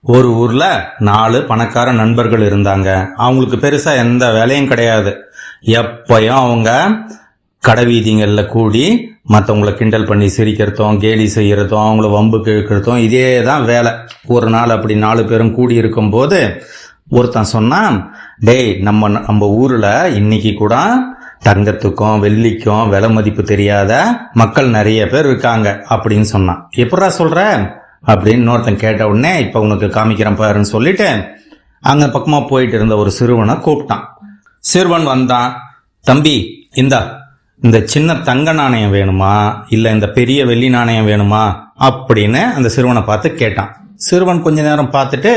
ஒரு ஊர்ல 4 பணக்கார நண்பர்கள் இருந்தாங்க. அவங்களுக்கு பெருசா எந்த வேலையும் கிடையாது. எப்பயும் அவங்க கடைவீதிகள்ல கூடி மற்றவங்களை கிண்டல் பண்ணி சிரிக்கிறதும், கேலி செய்யறதும், அவங்கள வம்புக்கு இழுக்கிறதும், இதே தான் வேலை. ஒரு நாள் அப்படி 4 பேரும் கூடி இருக்கும் போது ஒருத்தன் சொன்னான், டேய், நம்ம ஊர்ல இன்னைக்கு கூட தங்கத்துக்கும் வெள்ளிக்கும் விலை மதிப்பு தெரியாத மக்கள் நிறைய பேர் இருக்காங்க அப்படின்னு சொன்னான். எப்படா சொல்ற அப்படின்னு இன்னொருத்தன் கேட்ட உடனே, இப்ப உனக்கு காமிக்கிறேன் பாருன்னு சொல்லிட்டு அங்க பக்கமா போயிட்டு இருந்த ஒரு சிறுவனை கூப்பிட்டான். சிறுவன் வந்தான். தம்பி, இந்த சின்ன தங்க நாணயம் வேணுமா இல்ல இந்த பெரிய வெள்ளி நாணயம் வேணுமா அப்படின்னு அந்த சிறுவனை பார்த்து கேட்டான். சிறுவன் கொஞ்ச நேரம் பார்த்துட்டு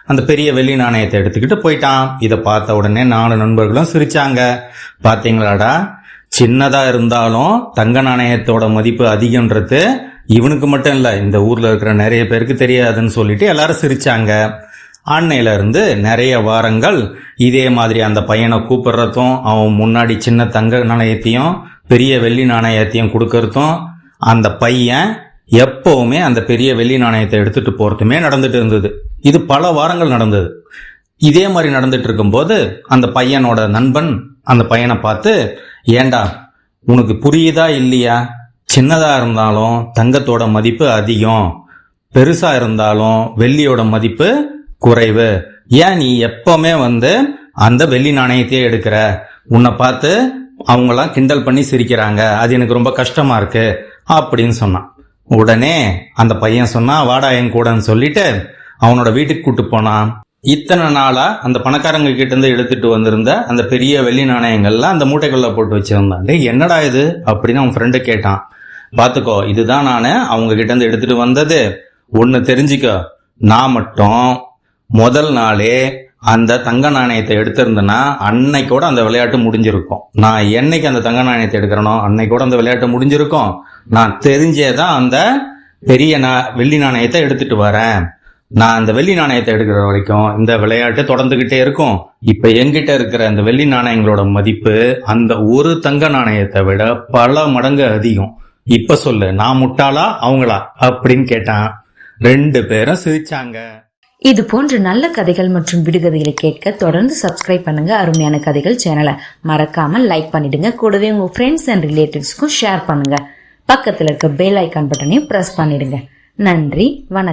அந்த பெரிய வெள்ளி நாணயத்தை எடுத்துக்கிட்டு போயிட்டான். இதை பார்த்த உடனே 4 நண்பர்களும் சிரிச்சாங்க. பாத்தீங்களாடா, சின்னதா இருந்தாலும் தங்க நாணயத்தோட மதிப்பு அதிகம்ன்றது இவனுக்கு மட்டும் இல்ல, இந்த ஊர்ல இருக்கிற நிறைய பேருக்கு தெரியாதுன்னு சொல்லிட்டு எல்லாரும் சிரிச்சாங்க. அன்னையில இருந்து நிறைய வாரங்கள் இதே மாதிரி அந்த பையனை கூப்பிடுறதும், அவன் முன்னாடி சின்ன தங்க நாணயத்தையும் பெரிய வெள்ளி நாணயத்தையும் கொடுக்கறதும், அந்த பையன் எப்பவுமே அந்த பெரிய வெள்ளி நாணயத்தை எடுத்துட்டு போறதுமே நடந்துட்டு இருந்தது. இது பல வாரங்கள் நடந்தது. இதே மாதிரி நடந்துட்டு இருக்கும்போது அந்த பையனோட நண்பன் அந்த பையனை பார்த்து, ஏண்டா, உனக்கு புரியுதா இல்லையா? சின்னதா இருந்தாலும் தங்கத்தோட மதிப்பு அதிகம், பெருசா இருந்தாலும் வெள்ளியோட மதிப்பு குறைவு. ஏன் நீ எப்பவுமே அந்த வெள்ளி நாணயத்தையே எடுக்கிற? உன்னை பார்த்து அவங்களாம் கிண்டல் பண்ணி சிரிக்கிறாங்க, அது எனக்கு ரொம்ப கஷ்டமா இருக்கு அப்படின்னு சொன்னான். உடனே அந்த பையன் சொன்னா, வாடா என் கூடன்னு சொல்லிட்டு அவனோட வீட்டுக்கு கூட்டு போனான். இத்தனை நாளா அந்த பணக்காரங்க கிட்ட இருந்து எடுத்துட்டு வந்திருந்த அந்த பெரிய வெள்ளி நாணயங்கள்லாம் அந்த மூட்டைக்குள்ள போட்டு வச்சிருந்தான். டேய், என்னடா இது அப்படின்னு அவன் ஃப்ரெண்டு கேட்டான். பாத்துக்கோ, இதுதான் நானு அவங்க கிட்ட இருந்து எடுத்துட்டு வந்தது. ஒன்னு தெரிஞ்சுக்க, நான் மட்டும் முதல் நாளே அந்த தங்க நாணயத்தை எடுத்திருந்தேன்னா அன்னைக்கோட அந்த விளையாட்டு முடிஞ்சிருக்கும். நான் என்னைக்கு அந்த தங்க நாணயத்தை எடுக்கிறனோ அன்னைக்கோட அந்த விளையாட்டு முடிஞ்சிருக்கும். நான் தெரிஞ்சேதான் அந்த பெரிய வெள்ளி நாணயத்தை எடுத்துட்டு வரேன். நான் அந்த வெள்ளி நாணயத்தை எடுக்கிற வரைக்கும் இந்த விளையாட்டு தொடர்ந்துகிட்டே இருக்கும். இப்ப என்கிட்ட இருக்கிற அந்த வெள்ளி நாணயங்களோட மதிப்பு அந்த ஒரு தங்க நாணயத்தை விட பல மடங்கு அதிகம். இப்ப சொல்லு, நான் முட்டாளா அவங்களா அப்படின்னு கேட்டான். 2 பேரும் சிரிச்சாங்க. இது போன்ற நல்ல கதைகள் மற்றும் விடுகதைகளை கேட்க தொடர்ந்து சப்ஸ்கிரைப் பண்ணுங்க அருமையான கதைகள் சேனலை. மறக்காம லைக் பண்ணிடுங்க. கூடவே உங்க ஃப்ரெண்ட்ஸ் அண்ட் ரிலேட்டிவ்ஸ்க்கும் ஷேர் பண்ணுங்க. பக்கத்துல இருக்க பெல் ஐக்கான் பட்டனையும் பிரஸ் பண்ணிடுங்க. நன்றி, வணக்கம்.